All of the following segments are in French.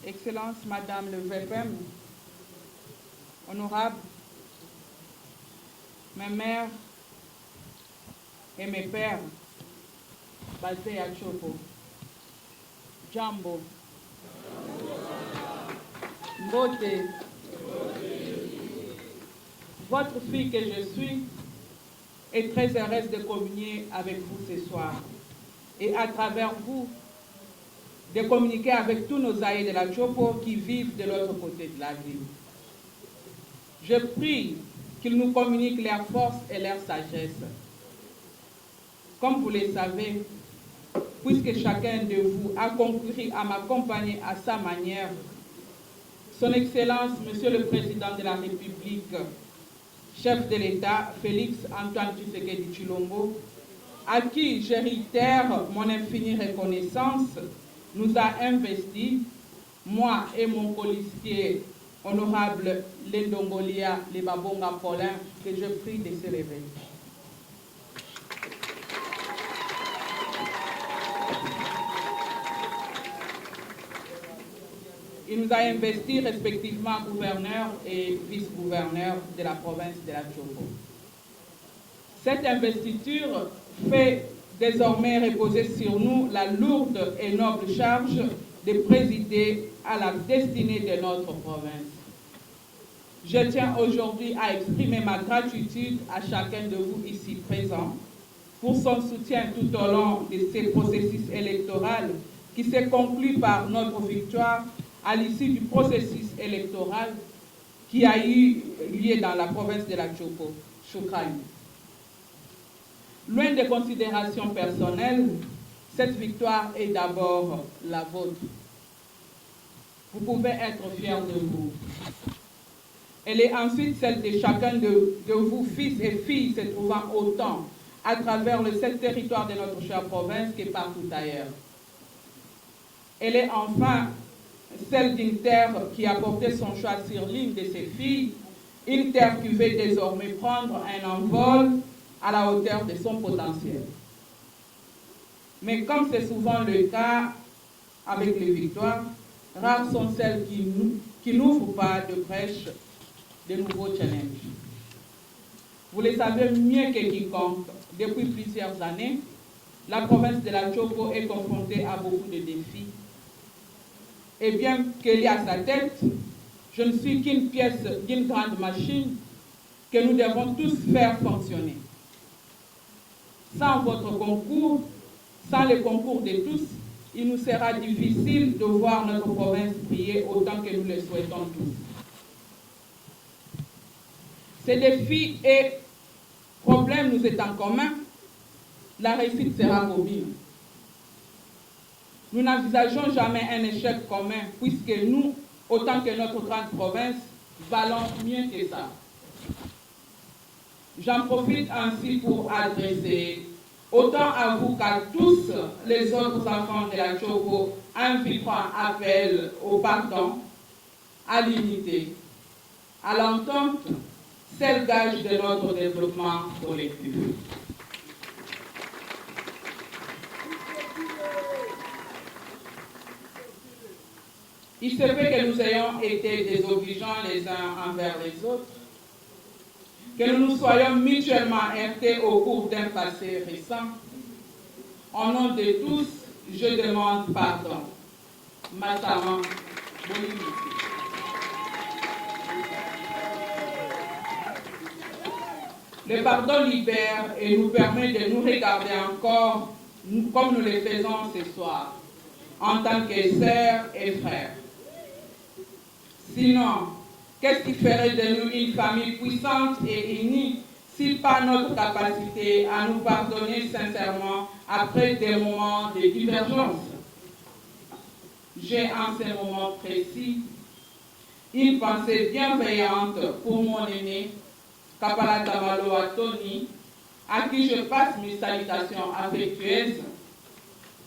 Excellence Madame le VPM, honorable, mes mères et mes pères, basés à Chopo, Jambo, Mbote, votre fille que je suis est très heureuse de communier avec vous ce soir et à travers vous de communiquer avec tous nos aïeux de la Chopo qui vivent de l'autre côté de la ville. Je prie qu'ils nous communiquent leur force et leur sagesse. Comme vous le savez, puisque chacun de vous a conclu à m'accompagner à sa manière, Son Excellence, Monsieur le Président de la République, chef de l'État, Félix Antoine Tshisekedi Tshilombo, à qui je réitère mon infinie reconnaissance, nous a investis, moi et mon colistier honorable Lendongolia Lebabonga Paulin, que je prie de se lever. Il nous a investis respectivement gouverneur et vice-gouverneur de la province de la Chopo. Cette investiture fait désormais reposer sur nous la lourde et noble charge de présider à la destinée de notre province. Je tiens aujourd'hui à exprimer ma gratitude à chacun de vous ici présents pour son soutien tout au long de ce processus électoral qui s'est conclu par notre victoire à l'issue du processus électoral qui a eu lieu dans la province de la Chopo, Chokrani. Loin des considérations personnelles, cette victoire est d'abord la vôtre. Vous pouvez être fiers de vous. Elle est ensuite celle de chacun de vous, fils et filles, se trouvant autant à travers le seul territoire de notre chère province que partout ailleurs. Elle est enfin celle d'une terre qui a porté son choix sur l'une de ses filles, une terre qui veut désormais prendre un envol à la hauteur de son potentiel. Mais comme c'est souvent le cas avec les victoires, rares sont celles qui n'ouvrent pas de brèche de nouveaux challenges. Vous le savez mieux que quiconque, depuis plusieurs années, la province de la Chopo est confrontée à beaucoup de défis. Et bien qu'elle est à sa tête, je ne suis qu'une pièce d'une grande machine que nous devons tous faire fonctionner. Sans votre concours, sans le concours de tous, il nous sera difficile de voir notre province briller autant que nous le souhaitons tous. Ces défis et problèmes nous étant communs, la réussite sera commune. Nous n'envisageons jamais un échec commun, puisque nous, autant que notre grande province, valons mieux que ça. J'en profite ainsi pour adresser, autant à vous qu'à tous les autres enfants de la Chopo, un vibrant appel au pardon, à l'unité, à l'entente, seul gage de notre développement collectif. Il se fait que nous ayons été désobligeants les uns envers les autres, que nous nous soyons mutuellement heurtés au cours d'un passé récent. Au nom de tous, je demande pardon. Massama Bolivie. Le pardon libère et nous permet de nous regarder encore comme nous le faisons ce soir, en tant que sœurs et frères. Sinon, qu'est-ce qui ferait de nous une famille puissante et unie si pas notre capacité à nous pardonner sincèrement après des moments de divergence? J'ai en ce moment précis une pensée bienveillante pour mon aîné, Kapala Tamaloa Tony, à qui je passe mes salutations affectueuses.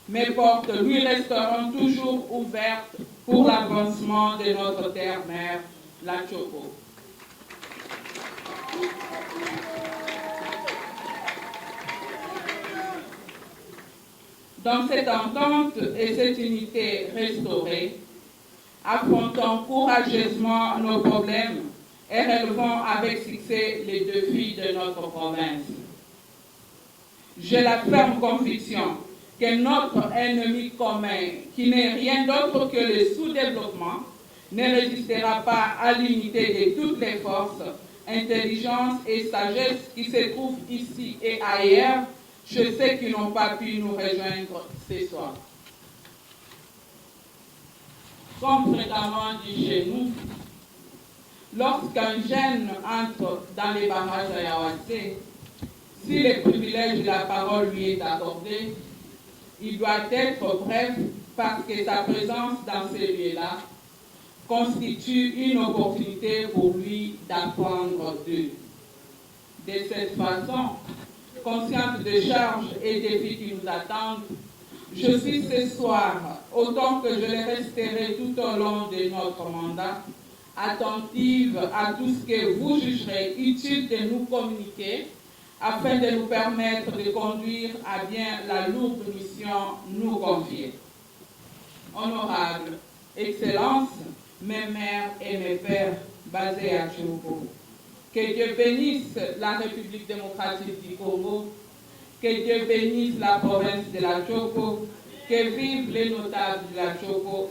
Mes portes lui resteront toujours ouvertes pour l'avancement de notre terre-mère, la Chopo. Dans cette entente et cette unité restaurée, affrontons courageusement nos problèmes et relevons avec succès les défis de notre province. J'ai la ferme conviction que notre ennemi commun, qui n'est rien d'autre que le sous-développement, ne résistera pas à l'unité de toutes les forces, intelligence et sagesse qui se trouvent ici et ailleurs, je sais qu'ils n'ont pas pu nous rejoindre ce soir. Comme fréquemment dit chez nous, lorsqu'un jeune entre dans les barrages à Yaoundé, si le privilège de la parole lui est accordé, il doit être bref parce que sa présence dans ces lieux-là constitue une opportunité pour lui d'apprendre d'eux. De cette façon, consciente des charges et défis qui nous attendent, je suis ce soir, autant que je le resterai tout au long de notre mandat, attentive à tout ce que vous jugerez utile de nous communiquer afin de nous permettre de conduire à bien la lourde mission nous confiée. Honorable Excellence, mes mères et mes pères basés à Tchouko, que Dieu bénisse la République démocratique du Congo, que Dieu bénisse la province de la Tchoko, que vivent les notables de la Tchoko.